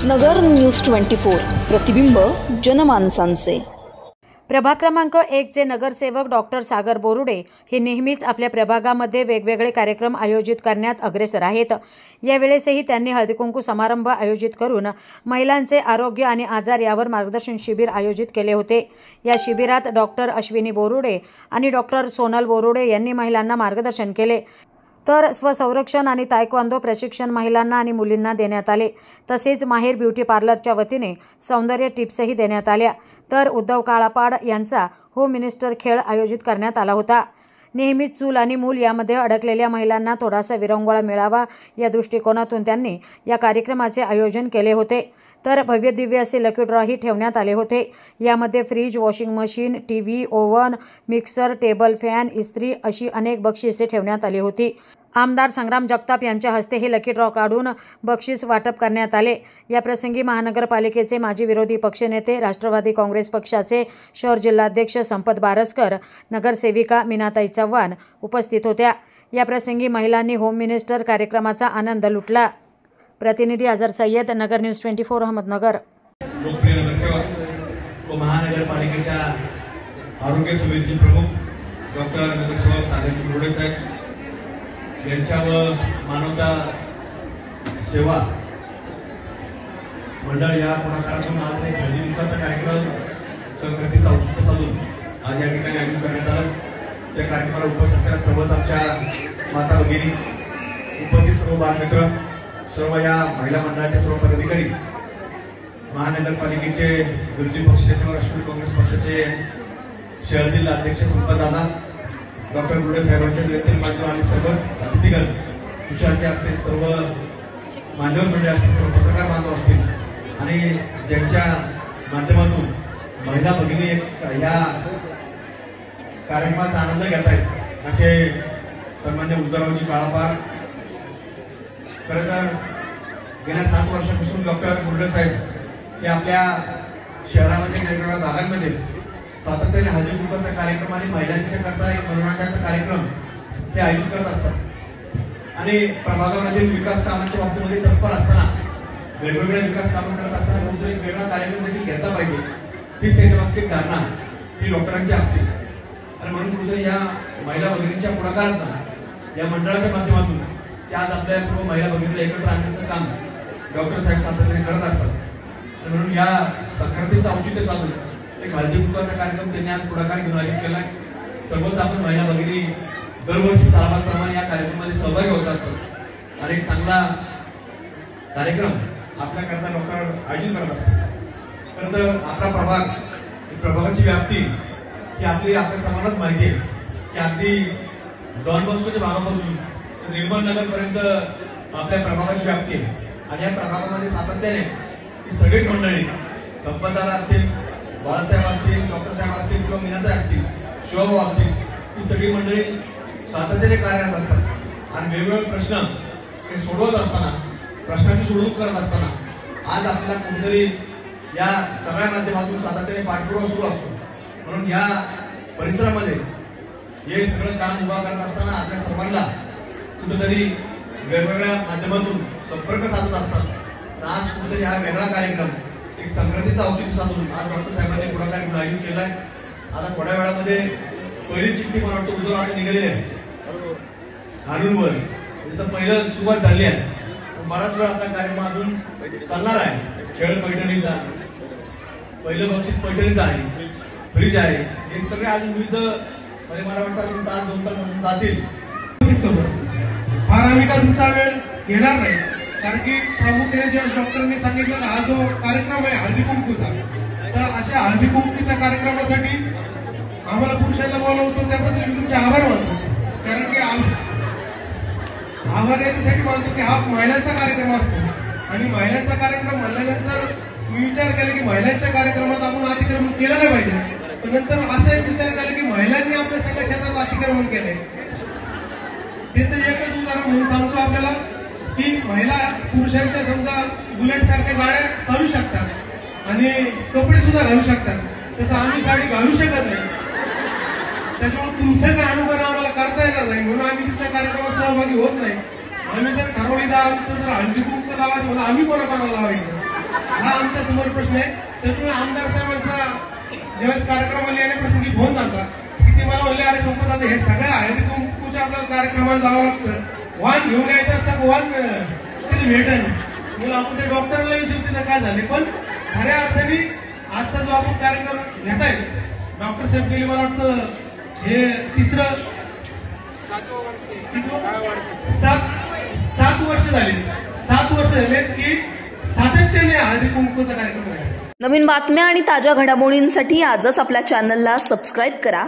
नगर news 24 प्रतिबिंब जनमानसांचे। प्रभाग क्रमांक 1 चे नगरसेवक डॉक्टर सागर बोरुडे हे नेहमीच आपल्या प्रभागामध्ये वेगवेगळे कार्यक्रम आयोजित करण्यात अग्रेसर आहेत। यावेळेसही त्यांनी हळदीकुंकू समारंभ आयोजित करून महिलांचे आरोग्य आणि आजार यावर मार्गदर्शन शिबिर आयोजित केले होते। या शिबिरात डॉक्टर अश्विनी बोरुडे आणि डॉक्टर सोनल बोरुडे यांनी महिलांना मार्गदर्शन केले, तर स्वसंरक्षण आणि तायक्वांदो प्रशिक्षण महिलांना आणि मुलींना देण्यात आले। तसेच माहेर ब्युटी पार्लरच्या वतीने सौंदर्य टिप्सही देण्यात आल्या। तर उद्धव काळापाड यांचा होम मिनिस्टर खेळ आयोजित करण्यात आला होता। नेहमीच चूल आणि मूल यामध्ये अडकलेल्या महिलांना थोडासा विरंगुळा मिळावा या दृष्टिकोनातून त्यांनी या कार्यक्रमाचे आयोजन केले होते। तर भव्य दिव्य असे लकी ड्रॉही ठेवण्यात आले होते। यामध्ये fridge, washing machine, TV, oven, mixer, table fan, इस्त्री अशी अनेक बक्षिसे ठेवण्यात आली होती। आमदार संग्राम जगताप यांच्या हस्ते हे लकी ड्रॉ काढून बक्षीस वाटप करण्यात आले। या प्रसंगी महानगरपालिकेचे माजी विरोधी पक्षनेते, राष्ट्रवादी काँग्रेस पक्षाचे शहर जिल्हाध्यक्ष संपत बारसकर, नगरसेविका मीनाताई चव्हाण उपस्थित होत्या। या प्रसंगी महिलांनी होम मिनिस्टर कार्यक्रमाचा आनंद लुटला। प्रतिनिधी अजहर सय्यद, नगर न्यूज 24 अहमदनगर। लोकप्रिय नगरसेवक व महानगरपालिकेच्या आरोग्य समितीचे प्रमुख डॉक्टर नगरसेवक सागर बोरुडे साहेब यांच्या व मानवता सेवा मंडळ या पुढाकारातून आज एक हळदीकुंकवाचा कार्यक्रम संक्रांतीचा औचित्य साधून आज या ठिकाणी आयोजित करण्यात आला। त्या कार्यक्रमाला उपस्थित असलेल्या सर्वच आमच्या माता भगिनी, उपस्थित सर्व बालमित्र, सर्व या महिला मंडळाचे सर्व पदाधिकारी, महानगरपालिकेचे विरोधी पक्षनेते व राष्ट्रवादी काँग्रेस पक्षाचे शहर जिल्हा अध्यक्ष संपत दादा, डॉक्टर बोरुडे साहेबांच्या नेतृत्वाखाली आणि सर्वच अतिथीगण, विचारते असतील, सर्व मान्यवर मंडळी असतील, सर्व पत्रकार बांधव असतील आणि ज्यांच्या माध्यमातून महिला भगिनी या कार्यक्रमाचा आनंद घेत आहेत असे सन्मान्य उद्धवरावजी काळापाड। खरं तर गेल्या 7 वर्षापासून डॉक्टर बोरुडे साहेब हे आपल्या शहरामध्ये वेगवेगळ्या भागांमध्ये सातत्याने हळदीकुंकवाचा कार्यक्रम आणि महिलांच्या करता एक मनोरंजनाचा कार्यक्रम ते आयोजित करत असतात आणि प्रभागामधील विकास कामांच्या बाबतीमध्ये तत्पर असताना, वेगवेगळ्या विकास कामं करत असताना कोणतरी एक वेगळा कार्यक्रम देखील घ्यायचा पाहिजे, तीच त्याच्या मागची धारणा ही डॉक्टरांची असते। आणि म्हणून कुठेतरी या महिला भगिनींच्या पुढाकारात या मंडळाच्या माध्यमातून ते आज आपल्या सर्व महिला भगिनीला एकत्र आणण्याचं काम डॉक्टर साहेब सातत्याने करत असतात। आणि म्हणून या संक्रांतीचं औचित्य साधून एक हळदीकुंकवाचा कार्यक्रम त्यांनी आज पुढाकार घेऊन आयोजित केलाय। सर्वच आपण महिला भगिनी दरवर्षी सालाबादप्रमाणे या कार्यक्रमामध्ये सहभागी होत असतात आणि एक चांगला कार्यक्रम आपल्याकरता डॉक्टर आयोजित करत असतात। खरं तर आपला प्रभाग, प्रभागाची व्याप्ती ही आपल्या सर्वांनाच माहिती आहे की अगदी डॉन बॉस्कोच्या भागापासून निर्मल नगर पर्यंत आपल्या प्रभागाची व्याप्ती आहे आणि या प्रभागामध्ये सातत्याने ही सगळीच मंडळी, संपतदादा असतील, बाळासाहेब असतील, डॉक्टर साहेब असतील किंवा मीनाताई असतील, शिवभाऊ असतील, ही सगळी मंडळी सातत्याने कार्यरत असतात आणि वेगवेगळे प्रश्न हे सोडवत असताना, प्रश्नाची सोडवणूक करत असताना आज आपल्याला कुठेतरी या सगळ्या माध्यमातून सातत्याने पाठपुरावा सुरू असतो। म्हणून या परिसरामध्ये हे सगळं काम उभा करत असताना आपल्या सर्वांना कुठेतरी वेगवेगळ्या माध्यमातून संपर्क साधत असतात। आज कुठेतरी हा वेगळा कार्यक्रम एक संक्रांतीचा औचित्य साधून आज डॉक्टर साहेबांनी पुढाकार घेऊन आयोजित केलाय। आता थोड्या वेळामध्ये पहिली चिठ्ठी मला वाटतं उद्धव निघालेली आहे खालूनवर, तिथं पहिलं सुरुवात झाली आहे। बराच वेळ आता कार्यक्रम अजून चालणार आहे। खेळ पैठणीचा, पहिलं बक्षीस पैठणीचं आहे, फ्रीज आहे, हे सगळे अजून विविध मला वाटतं अजून तास 2 तास जातील। फार आम्ही का तुमचा वेळ घेणार नाही, कारण की प्रामुख्याने जे डॉक्टरांनी सांगितलं हा जो कार्यक्रम आहे हळदीकुंकूचा, तर अशा हळदीकुंकूच्या कार्यक्रमासाठी आम्हाला पुरुषांना बोलवतो त्याबद्दल मी तुमचे आभार मानतो। कारण की आभार याच्यासाठी मानतो की हा महिलांचा कार्यक्रम असतो आणि महिलांचा कार्यक्रम म्हणल्यानंतर मी विचार केला की महिलांच्या कार्यक्रमात आपण अतिक्रमण केलं नाही पाहिजे, पण नंतर असा एक विचार केला की महिलांनी आपल्या सगळ्या क्षेत्रात अतिक्रमण केलंय। त्याचं एकच उदाहरण म्हणून सांगतो आपल्याला की महिला पुरुषांच्या समजा बुलेट सारख्या गाड्या चालू शकतात आणि कपडे सुद्धा घालू शकतात, तसं आम्ही साडी घालू शकत नाही। त्याच्यामुळे तुमचा काय अनुभव आम्हाला करता येणार नाही, म्हणून आम्ही तुमच्या कार्यक्रमात सहभागी होत नाही। आम्ही जर ठरवली तर आमचं जर हळदीकुंकू लावायचं म्हणून आम्ही कोणाकोणाला लावायचं, हा आमच्या समोर प्रश्न आहे. त्याच्यामुळे आमदार साहेबांचा ज्यावेळेस कार्यक्रमाला येण्याप्रसंगी फोन झाला की ते मला म्हणले, अरे संपत आता हे सगळं आहे तुमच्या आपल्याला कार्यक्रमाला जावं लागतं, वाहन घेऊन यायचं असतं, वाहन तिथे भेटेल. म्हणून आपण ते डॉक्टरला विचारू तिथं काय झाले. पण खऱ्या अर्थाने आजचा जो आपण कार्यक्रम घेत आहे, डॉक्टर साहेब गेले मला वाटतं हे तिसरं 7 वर्ष झाले. 7 वर्ष झाले की सातत्याने हळदी कुंकूचा कार्यक्रम आहे. नवीन बातम्या आणि ताज्या घडामोडींसाठी आजच आपल्या चॅनलला सबस्क्राईब करा.